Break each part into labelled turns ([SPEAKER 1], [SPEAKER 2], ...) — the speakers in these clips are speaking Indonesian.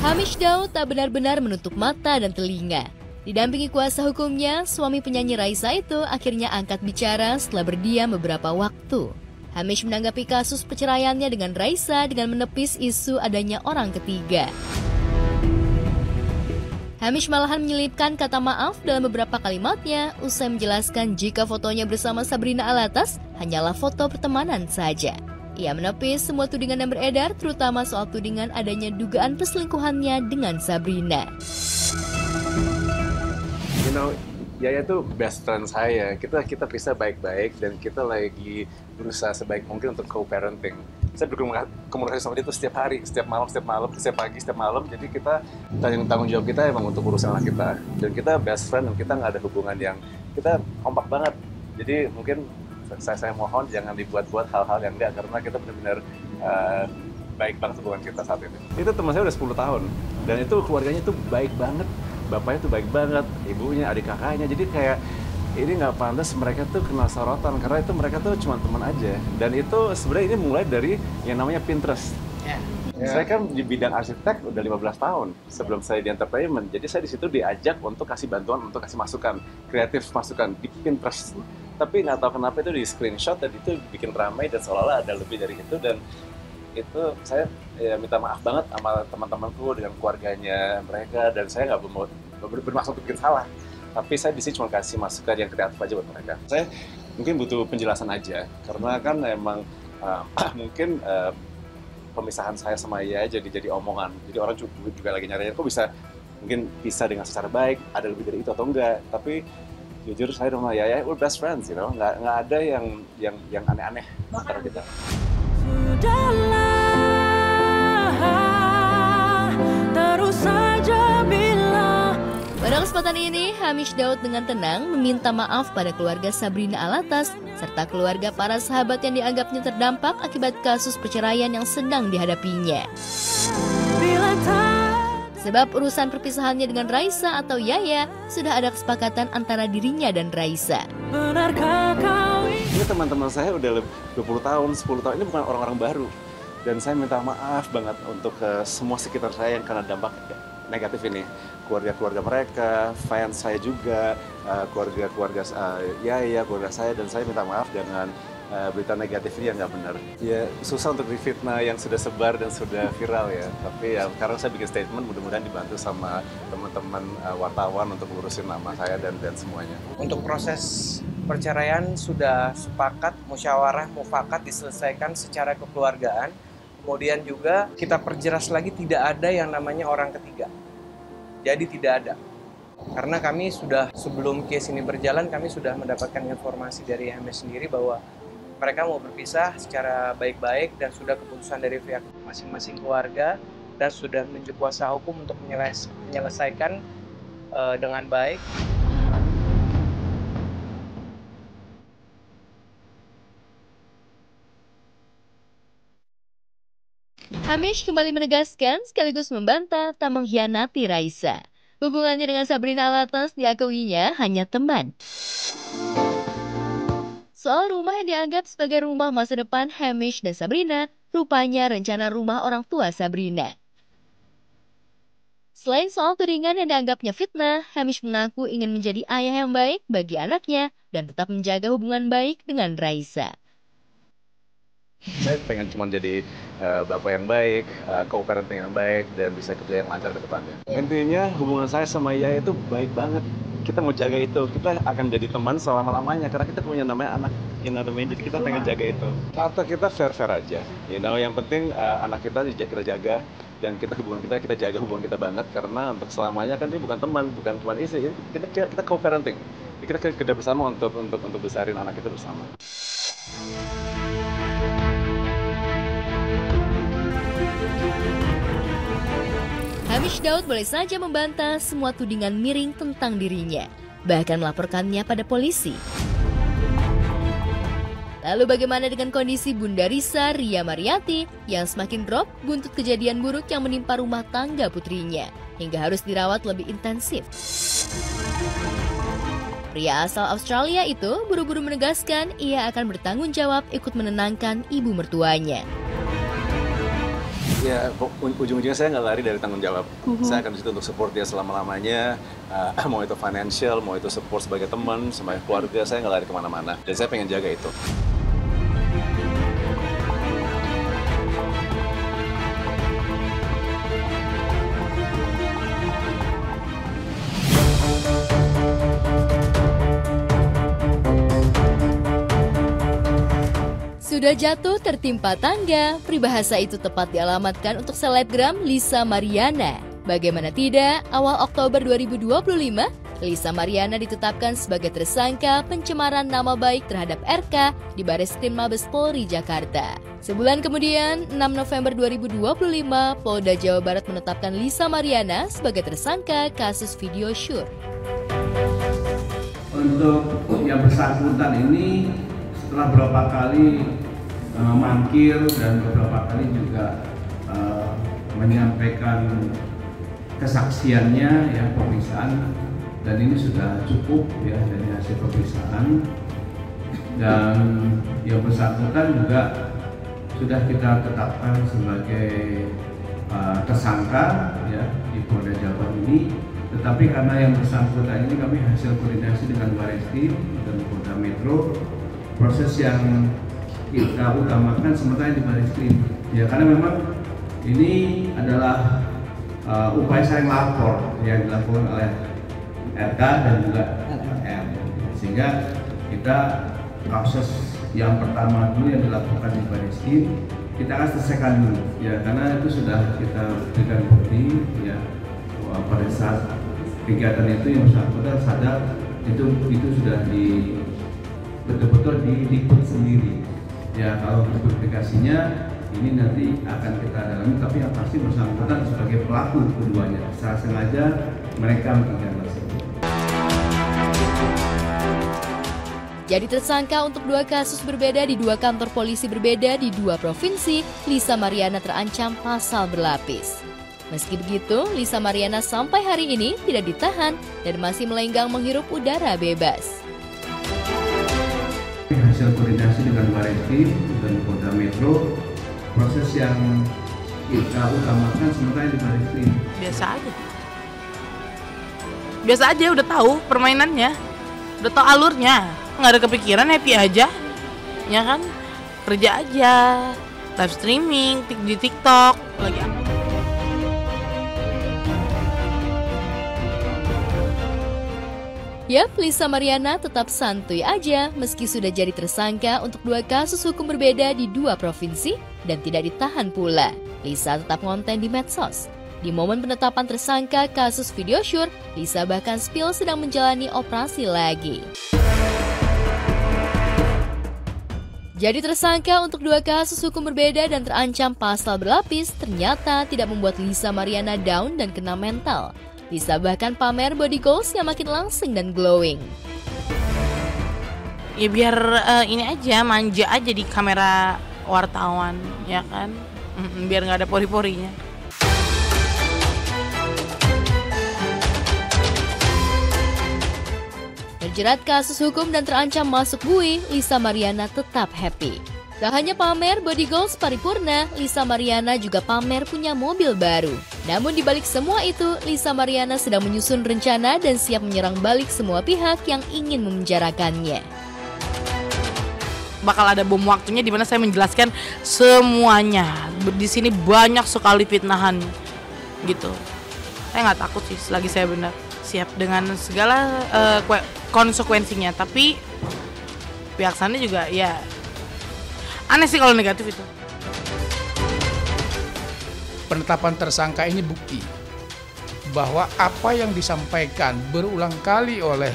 [SPEAKER 1] Hamish Daud tak benar-benar menutup mata dan telinga. Didampingi kuasa hukumnya, suami penyanyi Raisa itu akhirnya angkat bicara setelah berdiam beberapa waktu. Hamish menanggapi kasus perceraiannya dengan Raisa dengan menepis isu adanya orang ketiga. Hamish malahan menyelipkan kata maaf dalam beberapa kalimatnya usai menjelaskan jika fotonya bersama Sabrina Alatas hanyalah foto pertemanan saja. Ia menepis semua tudingan yang beredar, terutama soal tudingan adanya dugaan perselingkuhannya dengan Sabrina.
[SPEAKER 2] Yaya tuh best friend saya. Kita bisa baik-baik dan kita lagi berusaha sebaik mungkin untuk co-parenting. Saya berkomunikasi sama dia tuh setiap hari, setiap malam, setiap pagi, setiap malam. Jadi kita tanggung jawab kita emang untuk urusan anak kita. Dan kita best friend dan kita nggak ada hubungan yang kita kompak banget. Jadi mungkin saya mohon jangan dibuat-buat hal-hal yang enggak, karena kita benar-benar baik banget hubungan kita saat ini. Itu teman saya udah 10 tahun dan itu keluarganya tuh baik banget. Bapaknya tuh baik banget, ibunya, adik kakaknya. Jadi kayak ini nggak pantas mereka tuh kena sorotan karena itu mereka tuh cuma teman aja. Dan itu sebenarnya ini mulai dari yang namanya Pinterest. Saya kan di bidang arsitek udah 15 tahun sebelum saya di entertainment. Jadi saya di situ diajak untuk kasih bantuan, untuk kasih masukan, kreatif masukan di Pinterest. Tapi nggak tahu kenapa itu di screenshot dan itu bikin ramai dan seolah-olah ada lebih dari itu. Dan itu saya minta maaf banget sama teman-temanku dengan keluarganya mereka, dan saya nggak bermaksud bikin salah. Tapi saya di sini cuma kasih masukan yang kreatif aja buat mereka. Saya mungkin butuh penjelasan aja karena kan emang mungkin pemisahan saya sama Yaya jadi omongan. Jadi orang juga lagi nyari kok bisa mungkin bisa dengan secara baik, ada lebih dari itu atau enggak. Tapi jujur saya sama Yaya we're best friends, nggak ada yang aneh-aneh antara kita.
[SPEAKER 1] Pada kesempatan ini, Hamish Daud dengan tenang meminta maaf pada keluarga Sabrina Alatas serta keluarga para sahabat yang dianggapnya terdampak akibat kasus perceraian yang sedang dihadapinya. Sebab urusan perpisahannya dengan Raisa atau Yaya sudah ada kesepakatan antara dirinya dan Raisa.
[SPEAKER 2] Ini teman-teman saya udah 20 tahun, 10 tahun, ini bukan orang-orang baru. Dan saya minta maaf banget untuk semua sekitar saya yang kena dampak negatif ini. Keluarga-keluarga mereka, fans saya juga, keluarga-keluarga Yaya, keluarga saya, dan saya minta maaf dengan berita negatif ini yang nggak benar. Ya susah untuk difitnah yang sudah sebar dan sudah viral ya. Tapi ya sekarang saya bikin statement, mudah-mudahan dibantu sama teman-teman wartawan untuk ngurusin nama saya dan semuanya.
[SPEAKER 3] Untuk proses perceraian sudah sepakat, musyawarah, mufakat diselesaikan secara kekeluargaan. Kemudian juga kita perjelas lagi tidak ada yang namanya orang ketiga. Jadi tidak ada. Karena kami sudah, sebelum case ini berjalan, kami sudah mendapatkan informasi dari Hamish sendiri bahwa mereka mau berpisah secara baik-baik dan sudah keputusan dari pihak masing-masing keluarga dan sudah menunjuk kuasa hukum untuk menyelesaikan dengan baik.
[SPEAKER 1] Hamish kembali menegaskan sekaligus membantah tak mengkhianati Raisa. Hubungannya dengan Sabrina Alatas diakuinya hanya teman. Soal rumah yang dianggap sebagai rumah masa depan Hamish dan Sabrina, rupanya rencana rumah orang tua Sabrina. Selain soal tudingan yang dianggapnya fitnah, Hamish mengaku ingin menjadi ayah yang baik bagi anaknya dan tetap menjaga hubungan baik dengan Raisa.
[SPEAKER 2] Saya pengen cuma jadi bapak yang baik, co-parenting yang baik, dan bisa kerja yang lancar ke depannya. Intinya hubungan saya sama Yaya itu baik banget. Kita mau jaga itu, kita akan jadi teman selama-lamanya karena kita punya namanya anak, jadi kita pengen jaga itu. Atau kita fair-fair aja, yang penting anak kita jaga dan kita jaga hubungan kita banget karena untuk selamanya kan dia bukan teman, bukan cuma istri, kita co-parenting. Kita kerja bersama untuk besarin anak kita bersama.
[SPEAKER 1] Hamish Daud boleh saja membantah semua tudingan miring tentang dirinya, bahkan melaporkannya pada polisi. Lalu bagaimana dengan kondisi Bunda Risa Ria Mariati yang semakin drop buntut kejadian buruk yang menimpa rumah tangga putrinya hingga harus dirawat lebih intensif? Pria asal Australia itu buru-buru menegaskan ia akan bertanggung jawab ikut menenangkan ibu mertuanya.
[SPEAKER 2] Ya, ujung-ujungnya saya nggak lari dari tanggung jawab. Saya akan di situ untuk support dia selama-lamanya, mau itu financial, mau itu support sebagai teman, sebagai keluarga, saya nggak lari kemana-mana. Dan saya pengen jaga itu.
[SPEAKER 1] Sudah jatuh tertimpa tangga, peribahasa itu tepat dialamatkan untuk selebgram Lisa Mariana. Bagaimana tidak, awal Oktober 2025, Lisa Mariana ditetapkan sebagai tersangka pencemaran nama baik terhadap RK di Bareskrim Mabes Polri Jakarta. Sebulan kemudian, 6 November 2025, Polda Jawa Barat menetapkan Lisa Mariana sebagai tersangka kasus video shoot.
[SPEAKER 4] Untuk yang bersangkutan ini setelah beberapa kali mangkir dan beberapa kali juga menyampaikan kesaksiannya ya pemeriksaan, dan ini sudah cukup ya dari hasil pemeriksaan, dan yang bersangkutan juga sudah kita tetapkan sebagai tersangka ya di Polda Jawa Barat ini. Tetapi karena yang bersangkutan ini kami hasil koordinasi dengan Bareskrim dan Polda Metro, proses yang kita utamakan sementara di Bareskrim ya, karena memang ini adalah upaya saling lapor yang dilakukan oleh RK dan juga RM, sehingga kita proses yang pertama dulu yang dilakukan di Bareskrim kita akan selesaikan dulu ya, karena itu sudah kita berikan bukti ya pada saat kegiatan itu yang bersangkutan sadar itu sudah betul-betul diliput sendiri. Ya, kalau publikasinya ini nanti akan kita dalami, tapi yang pasti bersangkutan sebagai pelaku keduanya. Secara sengaja mereka melakukan tersebut.
[SPEAKER 1] Jadi tersangka untuk 2 kasus berbeda di 2 kantor polisi berbeda di 2 provinsi, Lisa Mariana terancam pasal berlapis. Meski begitu, Lisa Mariana sampai hari ini tidak ditahan dan masih melenggang menghirup udara bebas.
[SPEAKER 4] Hasil koordinasi dengan Bareskrim dan Polda Metro, proses yang kita utamakan sementara di Bareskrim.
[SPEAKER 5] Biasa aja, udah tahu permainannya, udah tahu alurnya, nggak ada kepikiran, happy aja, ya kan? Kerja aja, live streaming di TikTok, lagi apa?
[SPEAKER 1] Yap, Lisa Mariana tetap santuy aja meski sudah jadi tersangka untuk 2 kasus hukum berbeda di 2 provinsi dan tidak ditahan pula. Lisa tetap konten di medsos. Di momen penetapan tersangka kasus video shoot, Lisa bahkan spill sedang menjalani operasi lagi. Jadi tersangka untuk 2 kasus hukum berbeda dan terancam pasal berlapis ternyata tidak membuat Lisa Mariana down dan kena mental. Lisa bahkan pamer body goals yang makin langsing dan glowing.
[SPEAKER 5] Ya biar ini aja, manja aja di kamera wartawan, ya kan? Biar nggak ada pori-porinya.
[SPEAKER 1] Terjerat kasus hukum dan terancam masuk bui, Lisa Mariana tetap happy. Tak hanya pamer body goals paripurna, Lisa Mariana juga pamer punya mobil baru. Namun dibalik semua itu, Lisa Mariana sedang menyusun rencana dan siap menyerang balik semua pihak yang ingin memenjarakannya.
[SPEAKER 5] Bakal ada bom waktunya di mana saya menjelaskan semuanya. Di sini banyak sekali fitnahan, gitu. Saya nggak takut sih, selagi saya benar siap dengan segala konsekuensinya. Tapi pihak sana juga ya. Aneh sih kalau negatif itu.
[SPEAKER 6] Penetapan tersangka ini bukti bahwa apa yang disampaikan berulang kali oleh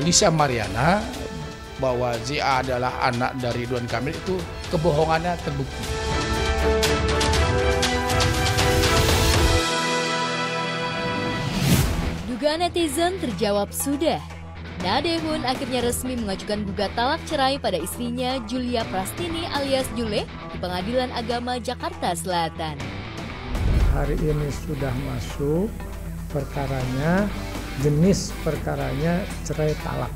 [SPEAKER 6] Lisa Mariana bahwa ZA adalah anak dari Ridwan Kamil itu kebohongannya terbukti.
[SPEAKER 1] Dugaan netizen terjawab sudah. Nadehun akhirnya resmi mengajukan gugat talak cerai pada istrinya Julia Prastini alias Jule di Pengadilan Agama Jakarta Selatan.
[SPEAKER 7] Hari ini sudah masuk perkaranya, jenis perkaranya cerai talak.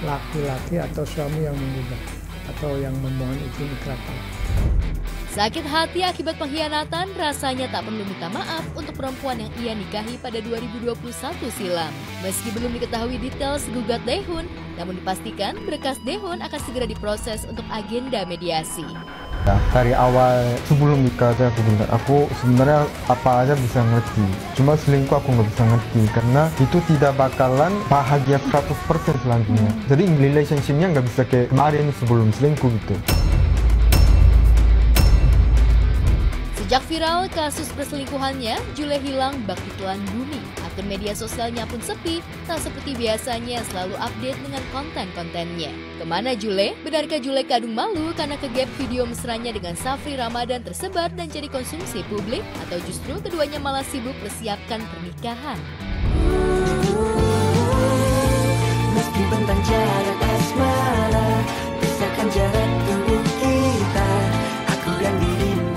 [SPEAKER 7] Laki-laki atau suami yang menggugat atau yang memohon izin ikrar talak.
[SPEAKER 1] Sakit hati akibat pengkhianatan, rasanya tak perlu minta maaf untuk perempuan yang ia nikahi pada 2021 silam. Meski belum diketahui detail segugat Daehoon, namun dipastikan berkas Daehoon akan segera diproses untuk agenda mediasi.
[SPEAKER 8] Dari awal sebelum nikah aja aku sebenarnya apa aja bisa ngerti. Cuma selingkuh aku nggak bisa ngerti karena itu tidak bakalan bahagia 100% selanjutnya. Jadi relationship-nya nggak bisa kayak kemarin sebelum selingkuh gitu.
[SPEAKER 1] Sejak viral kasus perselingkuhannya, Jule hilang bak ditelan bumi. Akun media sosialnya pun sepi, tak seperti biasanya selalu update dengan konten-kontennya. Kemana Jule? Benarkah Jule kadung malu karena kegap video mesranya dengan Safri Ramadan tersebar dan jadi konsumsi publik? Atau justru keduanya malah sibuk persiapkan pernikahan?
[SPEAKER 9] Meski bentang jarak asmara, pisahkan jarak tubuh kita, aku dan dirimu.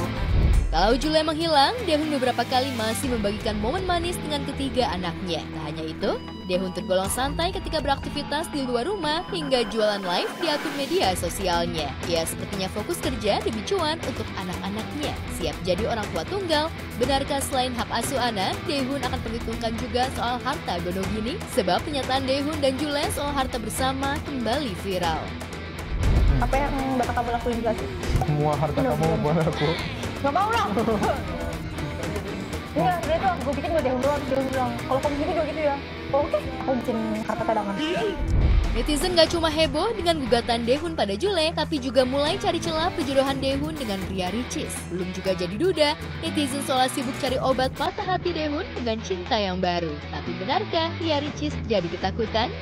[SPEAKER 1] Kalau Jule menghilang, Daehoon beberapa kali masih membagikan momen manis dengan ketiga anaknya. Tak hanya itu, Daehoon tergolong santai ketika beraktivitas di luar rumah hingga jualan live di akun media sosialnya. Ia sepertinya fokus kerja demi cuan untuk anak-anaknya. Siap jadi orang tua tunggal. Benarkah selain hak asuh anak, Daehoon akan perhitungkan juga soal harta gonogini? Sebab pernyataan Daehoon dan Jule soal harta bersama kembali viral.
[SPEAKER 10] Apa yang bakal kamu lakuin juga sih?
[SPEAKER 8] Semua harta kamu buat aku.
[SPEAKER 10] Gak mau lah. Iya, dia tuh gue bikin gue Daehoon doang. Kalau kamu gitu juga gitu ya. Oke, aku bikin harta cadangan.
[SPEAKER 1] Netizen gak cuma heboh dengan gugatan Daehoon pada Jule, tapi juga mulai cari celah perjodohan Daehoon dengan Ria Ricis. Belum juga jadi duda, netizen seolah sibuk cari obat patah hati Daehoon dengan cinta yang baru. Tapi benarkah Ria Ricis jadi ketakutan?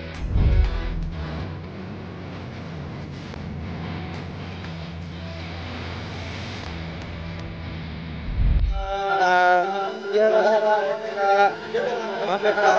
[SPEAKER 3] Maaf ya, Kak.